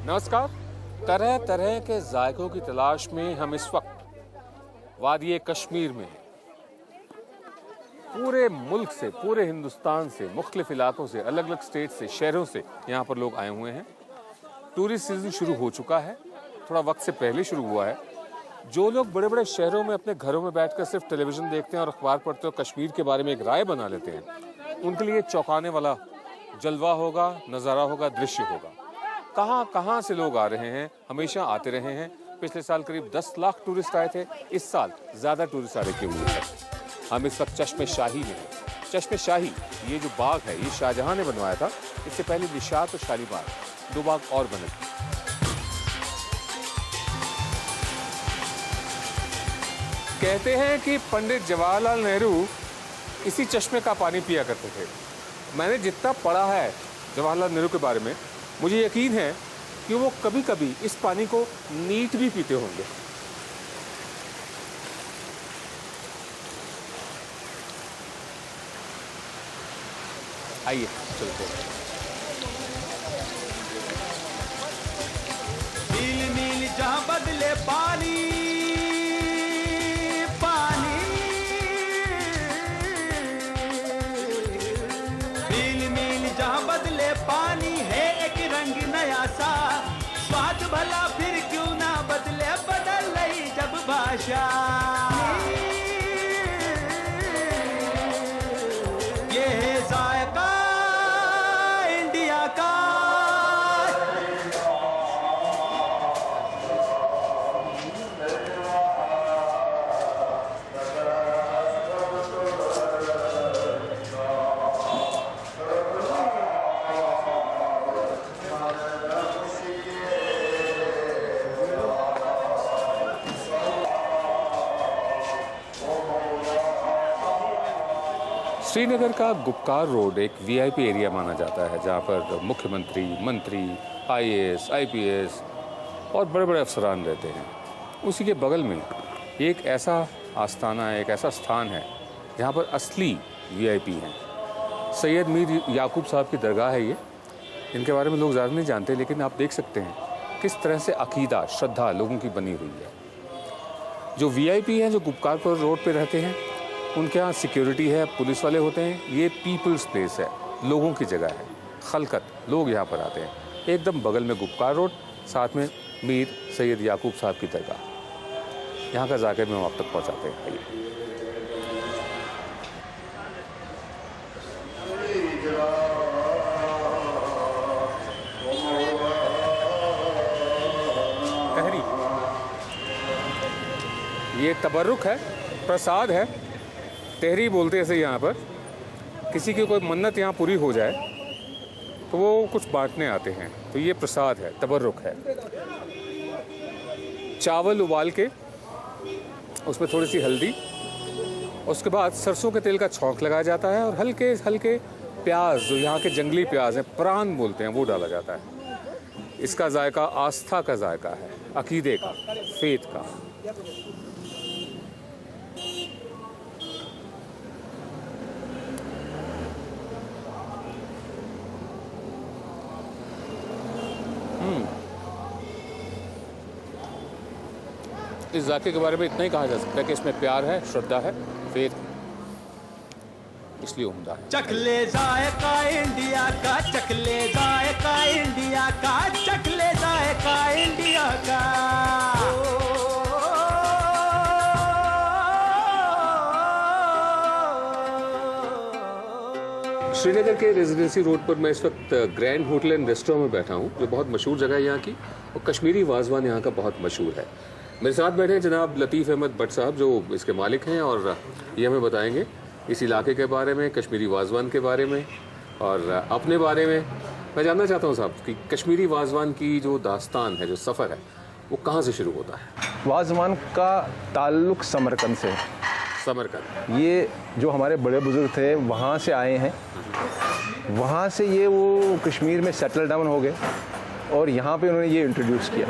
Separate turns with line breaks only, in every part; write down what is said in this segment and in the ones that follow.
नमस्कार। तरह तरह के जायकों की तलाश में हम इस वक्त वादी कश्मीर में हैं। पूरे मुल्क से, पूरे हिंदुस्तान से, मुख्तलिफ इलाकों से, अलग अलग स्टेट से, शहरों से यहाँ पर लोग आए हुए हैं। टूरिस्ट सीजन शुरू हो चुका है, थोड़ा वक्त से पहले शुरू हुआ है। जो लोग बड़े बड़े शहरों में अपने घरों में बैठकर सिर्फ टेलीविज़न देखते हैं और अखबार पढ़ते हैं और कश्मीर के बारे में एक राय बना लेते हैं, उनके लिए चौंकाने वाला जलवा होगा, नज़ारा होगा, दृश्य होगा। कहाँ कहाँ से लोग आ रहे हैं, हमेशा आते रहे हैं। पिछले साल करीब 10 लाख टूरिस्ट आए थे, इस साल ज़्यादा टूरिस्ट आ रहे हुए हैं। हम इस वक्त चश्मे शाही में हैं। चश्मे शाही, ये जो बाग है, ये शाहजहां ने बनवाया था। इससे पहले निशात और शालीबाग, 2 बाग और बने थे। कहते हैं कि पंडित जवाहरलाल नेहरू इसी चश्मे का पानी पिया करते थे। मैंने जितना पढ़ा है जवाहरलाल नेहरू के बारे में, मुझे यकीन है कि वो कभी कभी इस पानी को नीट भी पीते होंगे। आइए चलते हैं।
नील नील जहां बदले पानी पानी, नील नील जहां बदले पानी है एक रंग नया सा। स्वाद भला फिर क्यों ना बदले, बदल रही जब भाषा। ये है जायका इंडिया का।
श्रीनगर का गुप्कार रोड एक वीआईपी एरिया माना जाता है, जहाँ पर मुख्यमंत्री, मंत्री, आईएएस, आईपीएस और बड़े बड़े अफसरान रहते हैं। उसी के बगल में एक ऐसा आस्थाना है, एक ऐसा स्थान है जहाँ पर असली वीआईपी हैं। सैयद मीर याकूब साहब की दरगाह है ये। इनके बारे में लोग ज़्यादा नहीं जानते, लेकिन आप देख सकते हैं किस तरह से अकीदा, श्रद्धा लोगों की बनी हुई है। जो वीआईपी हैं, जो गुप्कारपुर रोड पे रहते हैं, उनके यहाँ सिक्योरिटी है, पुलिस वाले होते हैं। ये पीपल्स प्लेस है, लोगों की जगह है, खलकत, लोग यहाँ पर आते हैं। एकदम बगल में गुप्कार रोड, साथ में मीर सैयद याकूब साहब की दरगाह। यहाँ का जाकर में हम आप तक पहुँचाते हैं। आइए। तहरी, ये तबर्रुक है, प्रसाद है। तहरी बोलते हैं इसे यहाँ पर। किसी की कोई मन्नत यहाँ पूरी हो जाए तो वो कुछ बांटने आते हैं, तो ये प्रसाद है, तबर्रुक है। चावल उबाल के उसमें थोड़ी सी हल्दी, उसके बाद सरसों के तेल का छौंक लगाया जाता है और हल्के हल्के प्याज, जो यहाँ के जंगली प्याज हैं, प्राण बोलते हैं, वो डाला जाता है। इसका जायका आस्था का जायका है, अकीदे का, फेथ का। इस जाके के बारे में इतना ही कहा जा सकता है कि इसमें प्यार है, श्रद्धा है, फेथ, इसलिए उम्दा है।
चखले जायका इंडिया का, चखले जायका इंडिया का, चखले जायका इंडिया का।
श्रीनगर के रेजिडेंसी रोड पर मैं इस वक्त ग्रैंड होटल एंड रेस्टोरेंट में बैठा हूँ, जो बहुत मशहूर जगह है यहाँ की, और कश्मीरी वाजवान यहाँ का बहुत मशहूर है। मेरे साथ बैठे हैं जनाब लतीफ़ अहमद भट्ट साहब, जो इसके मालिक हैं, और ये हमें बताएंगे इस इलाके के बारे में, कश्मीरी वाजवान के बारे में और अपने बारे में। मैं जानना चाहता हूँ साहब कि कश्मीरी वाजवान की जो दास्तान है, जो सफ़र है, वो कहाँ से शुरू होता है?
वाजवान का ताल्लुक़ समरकंद से।
समरकंद,
ये जो हमारे बड़े बुजुर्ग थे वहाँ से आए हैं, वहाँ से ये वो कश्मीर में सेटल डाउन हो गए और यहाँ पे उन्होंने ये इंट्रोड्यूस किया।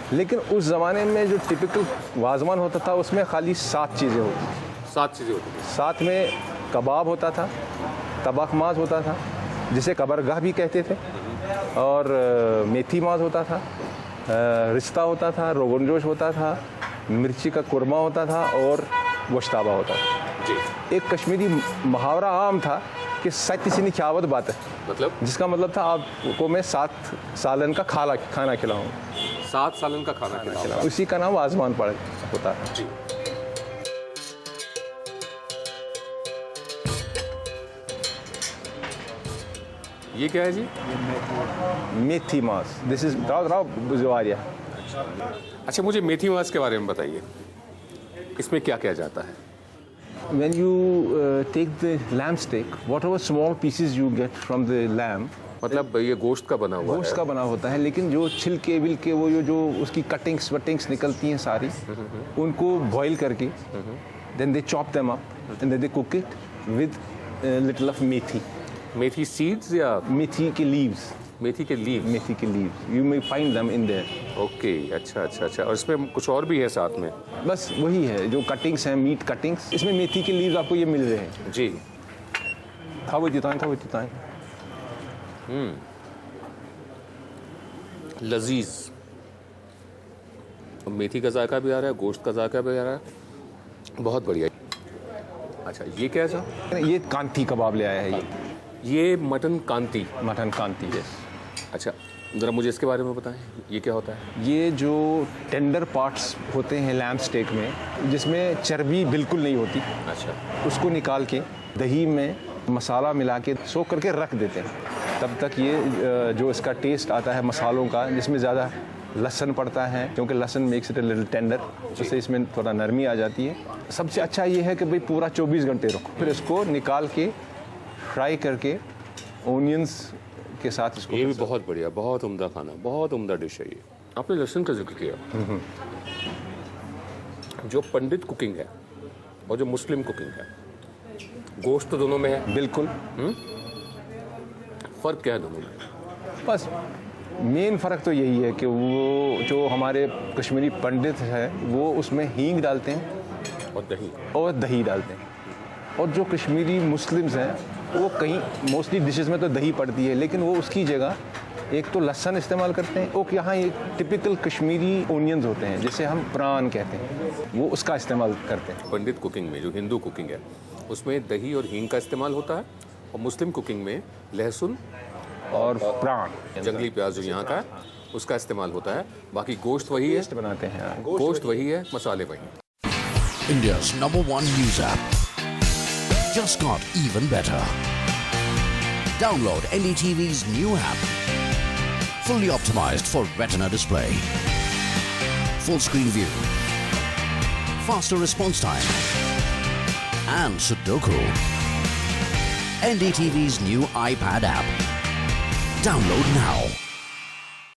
लेकिन उस ज़माने में जो टिपिकल वाजवान होता था, उसमें खाली 7 चीज़ें होती थी।
7 चीज़ें होती थी।
साथ में कबाब होता था, तबख माज होता था, जिसे कबरगाह भी कहते थे, और मेथी मांस होता था, रिश्ता होता था, रोगन जोश होता था, मिर्ची का कुरमा होता था और गोश्ताबा होता था।
जी।
एक कश्मीरी मुहावरा आम था कि सत्य से निख्यावत बात है,
मतलब
जिसका मतलब था आपको मैं 7 सालन का खाना खिलाऊँ।
7 सालन का खाना खिलाऊंगा।
उसी का नाम आजमान पड़ होता है।
जी। ये क्या है जी?
मेथी मांस, दिस इज राव बुजवारिया।
अच्छा, मुझे मेथी मांस के बारे में बताइए, इसमें क्या क्या जाता है?
When you take the lamb steak, whatever small pieces you get from the lamb,
मतलब ये गोश्त का बना हुआ
गोश्त
है?
का बना होता है, लेकिन जो छिलके विलके वो जो उसकी कटिंग्स वटिंग्स निकलती हैं सारी, उनको बॉईल करके then they chop them up and then they cook it with a little of methi.
Methi seeds या
मेथी के leaves,
मेथी के लीव?
मेथी के leaves. You may find them in there.
Okay, अच्छा अच्छा अच्छा। और इसमें कुछ और भी है साथ में?
बस वही है जो कटिंग्स हैं, मीट कटिंग्स, इसमें मेथी के लीव्स आपको ये मिल रहे हैं।
जी।
था वो जिताएं।
लजीज। और मेथी का जायका भी आ रहा है, गोश्त का जायका भी आ रहा है, बहुत बढ़िया। अच्छा, ये क्या है साहब?
ये कांती कबाब ले आया है,
ये मटन कांती।
मटन कांती। यस।
अच्छा, ज़रा मुझे इसके बारे में बताएं, ये क्या होता है?
ये जो टेंडर पार्ट्स होते हैं लैम्ब स्टेक में, जिसमें चर्बी बिल्कुल नहीं होती,
अच्छा।
उसको निकाल के दही में मसाला मिला के सोख करके रख देते हैं। तब तक ये जो इसका टेस्ट आता है मसालों का, जिसमें ज़्यादा लहसुन पड़ता है, क्योंकि लहसुन makes it a little tender, उससे इसमें थोड़ा नरमी आ जाती है। सबसे अच्छा ये है कि भाई पूरा 24 घंटे रखो, फिर इसको निकाल के फ्राई करके ओनियंस के साथ इसको।
ये भी बहुत बढ़िया, बहुत उम्दा खाना, बहुत उम्दा डिश है ये। आपने लहसुन का जिक्र किया। जो पंडित कुकिंग है और जो मुस्लिम कुकिंग है, गोश्त तो दोनों में है।
बिल्कुल।
फ़र्क क्या है दोनों में?
बस मेन फ़र्क तो यही है कि वो जो हमारे कश्मीरी पंडित हैं वो उसमें हींग डालते हैं
और
दही डालते हैं, और जो कश्मीरी मुस्लिम्स हैं वो कहीं मोस्टली डिशेस में तो दही पड़ती है, लेकिन वो उसकी जगह एक तो लहसुन इस्तेमाल करते हैं, और यहाँ एक टिपिकल कश्मीरी ओनियंस होते हैं जिसे हम प्रान कहते हैं, वो उसका इस्तेमाल करते हैं।
पंडित कुकिंग में, जो हिंदू कुकिंग है, उसमें दही और हींग का इस्तेमाल होता है, और मुस्लिम कुकिंग में लहसुन
और प्रान,
जंगली प्याज जो यहाँ का है, उसका इस्तेमाल होता है। बाकी गोश्त वही है,
पेस्ट बनाते हैं।
गोश्त वही है, मसाले वही।
India's #1 news app just got even better. Download NDTV's new app. Fully optimized for retina display. Full screen view. Faster response time. And Sudoku. NDTV's new iPad app. Download now.